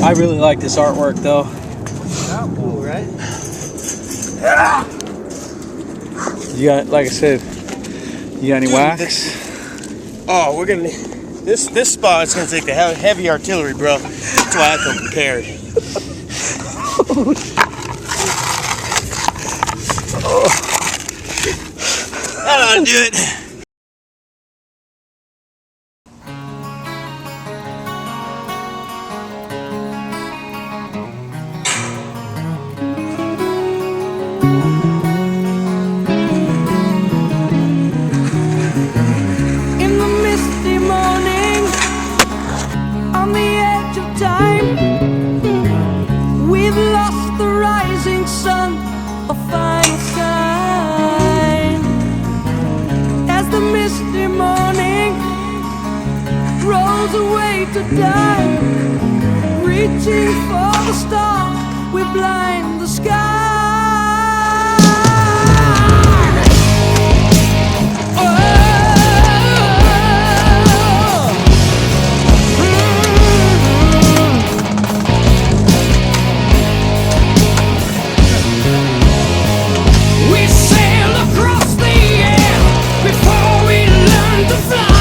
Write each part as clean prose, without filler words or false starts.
I really like this artwork though. Cool, right? You got, like I said, you got any wax? Oh, we're gonna. This spot is gonna take the heavy artillery, bro. That's why I come prepared. That'll do it. Away to die, reaching for the stars, we blind the sky. We sail across the air before we learn to fly.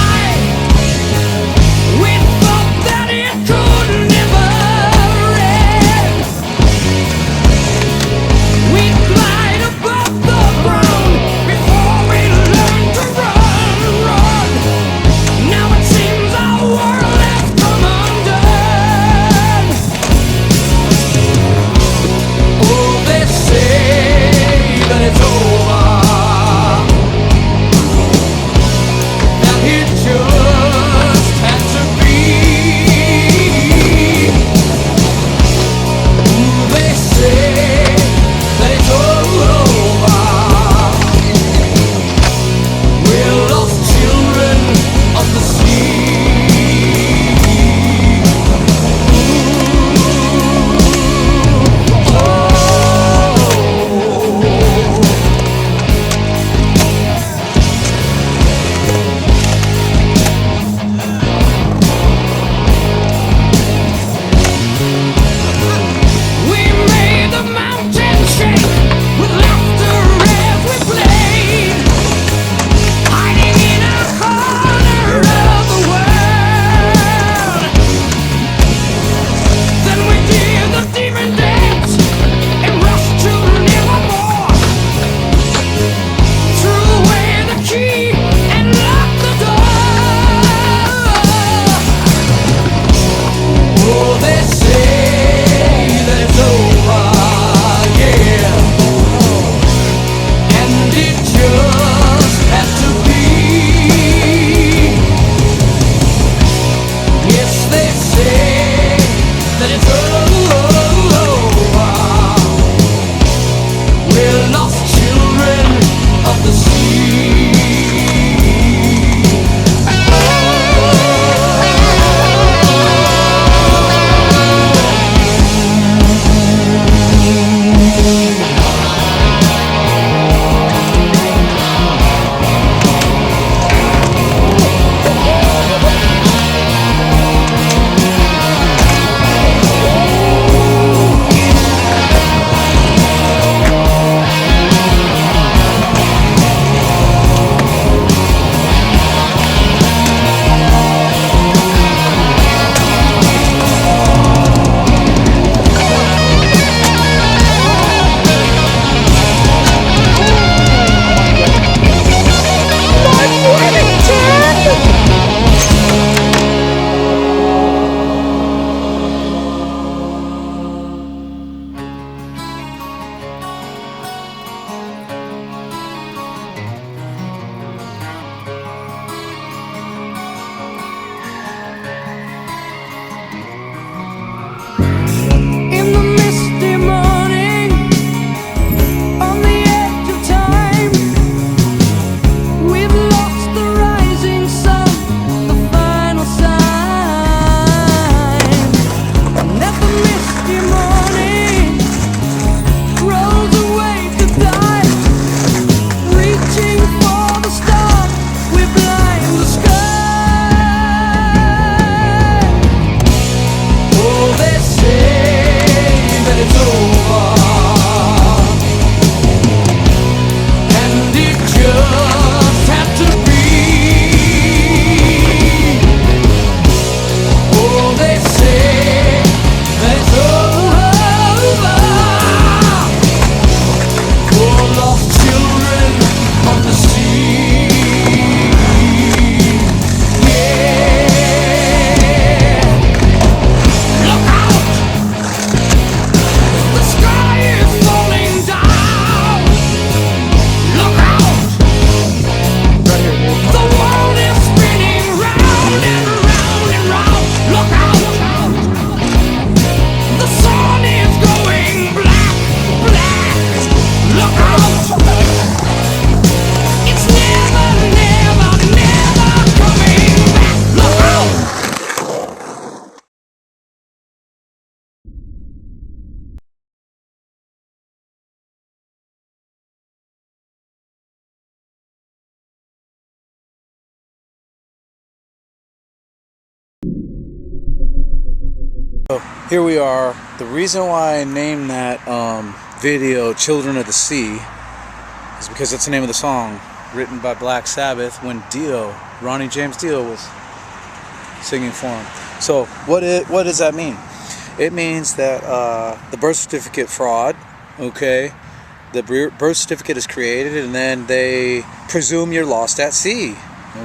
So here we are. The reason why I named that video "Children of the Sea" is because that's the name of the song written by Black Sabbath when Ronnie James Dio was singing for him. So what does that mean? It means that the birth certificate fraud, okay, the birth certificate is created and then they presume you're lost at sea,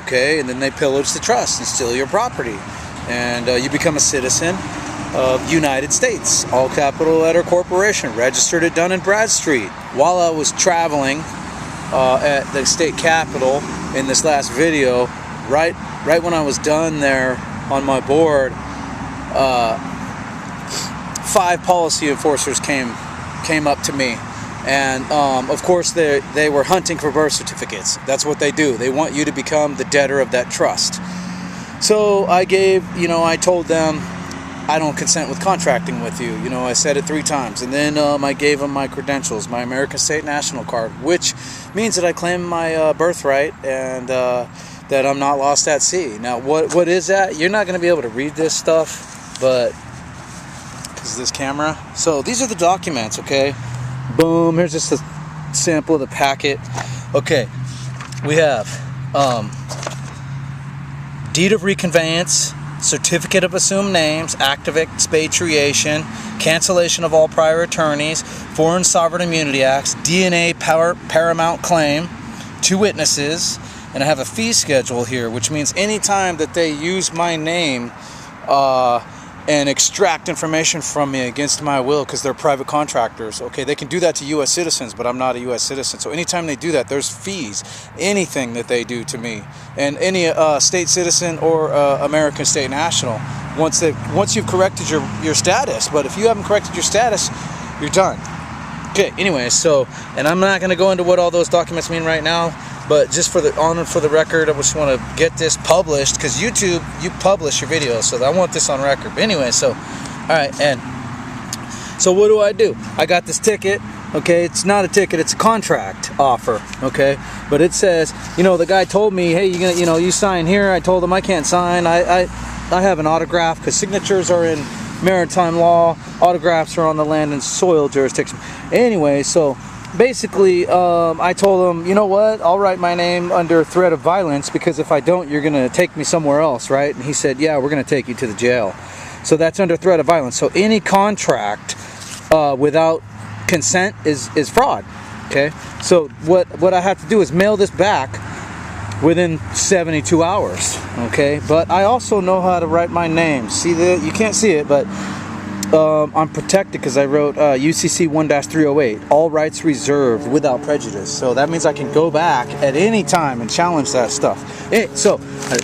okay, and then they pillage the trust and steal your property, and you become a citizen of United States, all capital letter corporation, registered at Dun & Bradstreet. While I was traveling at the state capitol in this last video, right when I was done there on my board, 5 policy enforcers came up to me, and of course they were hunting for birth certificates. That's what they do. They want you to become the debtor of that trust. So I told them I don't consent with contracting with you. I said it 3 times, and then I gave them my credentials, my American State National card, which means that I claim my birthright and that I'm not lost at sea. Now, what is that? You're not going to be able to read this stuff, but because of this camera. So these are the documents, okay? Boom. Here's just a sample of the packet. Okay, we have deed of reconveyance, certificate of assumed names, act of expatriation, cancellation of all prior attorneys, foreign sovereign immunity acts, DNA paramount claim, 2 witnesses, and I have a fee schedule here, which means anytime that they use my name and extract information from me against my will, because they're private contractors, okay, they can do that to U.S. citizens, but I'm not a U.S. citizen. So anytime they do that, there's fees. Anything that they do to me, and any state citizen or American State National, once you've corrected your status. But if you haven't corrected your status, you're done. Okay. Anyway, so, and I'm not going to go into what all those documents mean right now. But just for the record, I just want to get this published, because YouTube, you publish your videos, so I want this on record. But anyway, so, all right, and so what do? I got this ticket, okay? It's not a ticket, it's a contract offer, okay? But it says, the guy told me, hey, you sign here. I told him I can't sign. I have an autograph, because signatures are in maritime law, autographs are on the land and soil jurisdiction. Anyway, so basically, I told him, you know what, I'll write my name under threat of violence, because if I don't, you're going to take me somewhere else, right? And he said, yeah, we're going to take you to the jail. So that's under threat of violence. So any contract without consent is fraud, okay? So what I have to do is mail this back within 72 hours, okay? But I also know how to write my name. See that? You can't see it, but I'm protected because I wrote UCC 1-308, all rights reserved without prejudice. So that means I can go back at any time and challenge that stuff. So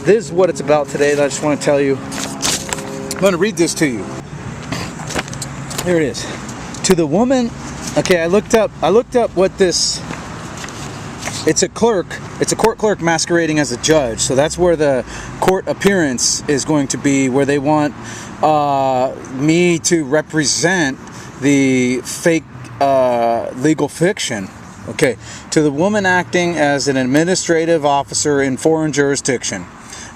this is what it's about today that I just want to tell you. I'm going to read this to you. Here it is. To the woman, okay, I looked up what this, it's a court clerk masquerading as a judge. So that's where the court appearance is going to be, where they want me to represent the fake legal fiction. Okay, to the woman acting as an administrative officer in foreign jurisdiction.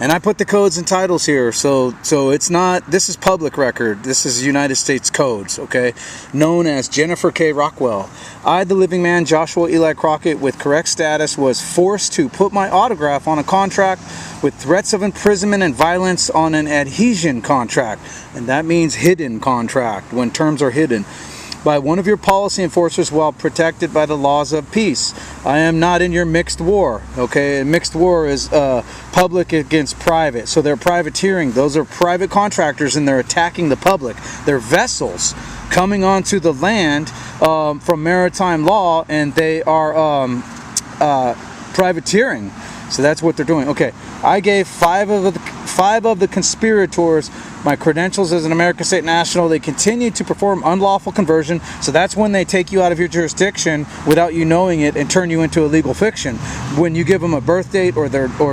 And I put the codes and titles here, so it's not, this is public record, this is United States codes, okay, known as Jennifer K. Rockwell. I, the living man, Joshua Eli Crockett, with correct status, was forced to put my autograph on a contract with threats of imprisonment and violence on an adhesion contract, and that means hidden contract, when terms are hidden, by one of your policy enforcers while protected by the laws of peace. I am not in your mixed war, okay? And mixed war is public against private. So they're privateering. Those are private contractors, and they're attacking the public. They're vessels coming onto the land from maritime law, and they are privateering. So that's what they're doing. Okay, I gave five of the conspirators my credentials as an American State National. They continue to perform unlawful conversion. So that's when they take you out of your jurisdiction without you knowing it and turn you into a legal fiction. When you give them a birth date or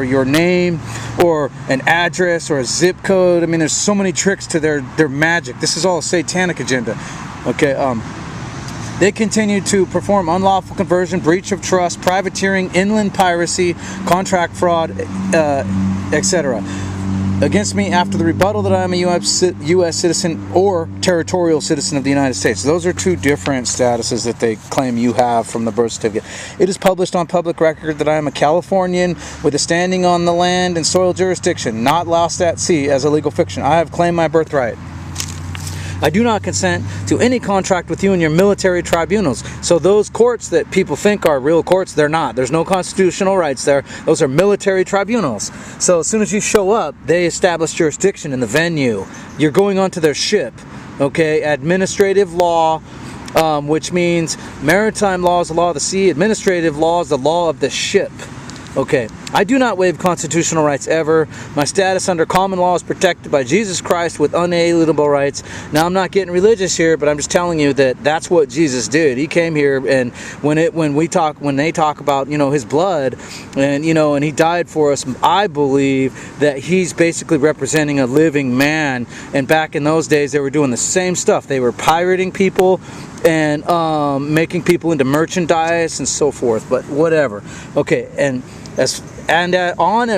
your name or an address or a zip code. I mean, there's so many tricks to their magic. This is all a satanic agenda. Okay, they continue to perform unlawful conversion, breach of trust, privateering, inland piracy, contract fraud, etc. against me after the rebuttal that I am a U.S. citizen or territorial citizen of the United States. Those are two different statuses that they claim you have from the birth certificate. It is published on public record that I am a Californian with a standing on the land and soil jurisdiction, not lost at sea as a legal fiction. I have claimed my birthright. I do not consent to any contract with you in your military tribunals. So those courts that people think are real courts, they're not. There's no constitutional rights there. Those are military tribunals. So as soon as you show up, they establish jurisdiction in the venue. You're going onto their ship. Okay, administrative law, which means maritime law is the law of the sea. Administrative law is the law of the ship. Okay, I do not waive constitutional rights ever. My status under common law is protected by Jesus Christ with unalienable rights. Now, I'm not getting religious here, but I'm just telling you that that's what Jesus did. He came here, and when they talk about, you know, his blood, and, you know, and he died for us, I believe that he's basically representing a living man. And back in those days, they were doing the same stuff. They were pirating people and making people into merchandise and so forth. But whatever. Okay, and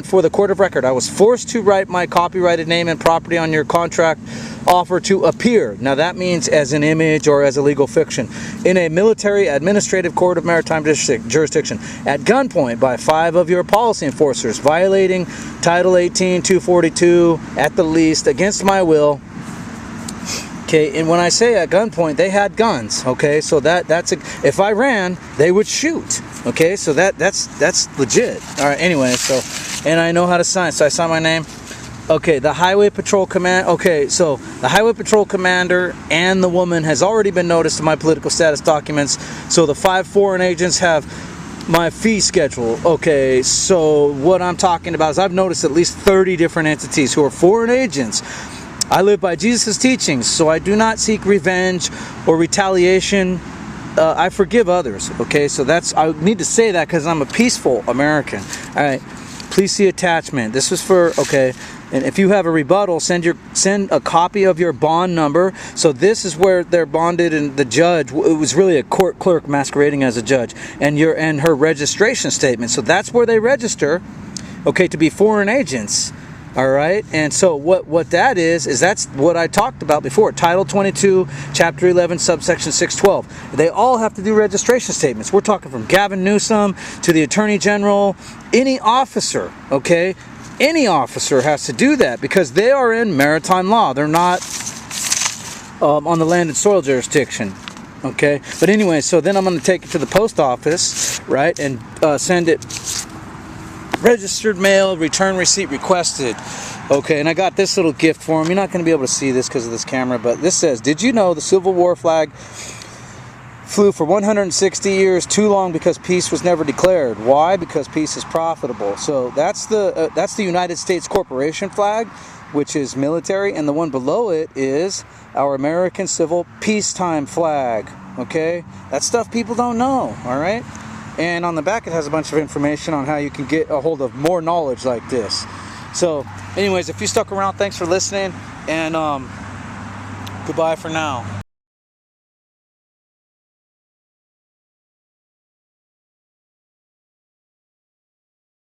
for the court of record, I was forced to write my copyrighted name and property on your contract offer to appear. Now that means as an image or as a legal fiction in a military administrative court of maritime jurisdiction at gunpoint by 5 of your policy enforcers, violating Title 18, 242 at the least against my will. Okay, and when I say at gunpoint, they had guns. Okay, so if I ran, they would shoot. Okay, so that's legit. All right. Anyway, and I know how to sign, so I sign my name. Okay, the Highway Patrol Command. Okay, so the Highway Patrol Commander and the woman has already been noticed in my political status documents. So the 5 foreign agents have my fee schedule. Okay, so what I'm talking about is I've noticed at least 30 different entities who are foreign agents. I live by Jesus' teachings, so I do not seek revenge or retaliation. I forgive others. Okay, so I need to say that because I'm a peaceful American. All right, please see attachment. This was for, okay, and if you have a rebuttal, send a copy of your bond number. So this is where they're bonded, and the judge, it was really a court clerk masquerading as a judge, and her registration statement. So that's where they register, okay, to be foreign agents. All right, and so what that is that's what I talked about before. Title 22, Chapter 11, Subsection 612. They all have to do registration statements. We're talking from Gavin Newsom to the Attorney General. Any officer, okay? Any officer has to do that because they are in maritime law. They're not on the land and soil jurisdiction. Okay, but anyway, so then I'm going to take it to the post office, right, and send it. Registered mail, return receipt requested. Okay, and I got this little gift for him. You're not going to be able to see this because of this camera, but this says, did you know the Civil War flag flew for 160 years too long because peace was never declared? Why? Because peace is profitable. So that's the United States Corporation flag, which is military, and the one below it is our American Civil Peacetime flag. Okay, that's stuff people don't know. All right. And on the back it has a bunch of information on how you can get a hold of more knowledge like this. So anyways, if you stuck around, thanks for listening, and goodbye for now.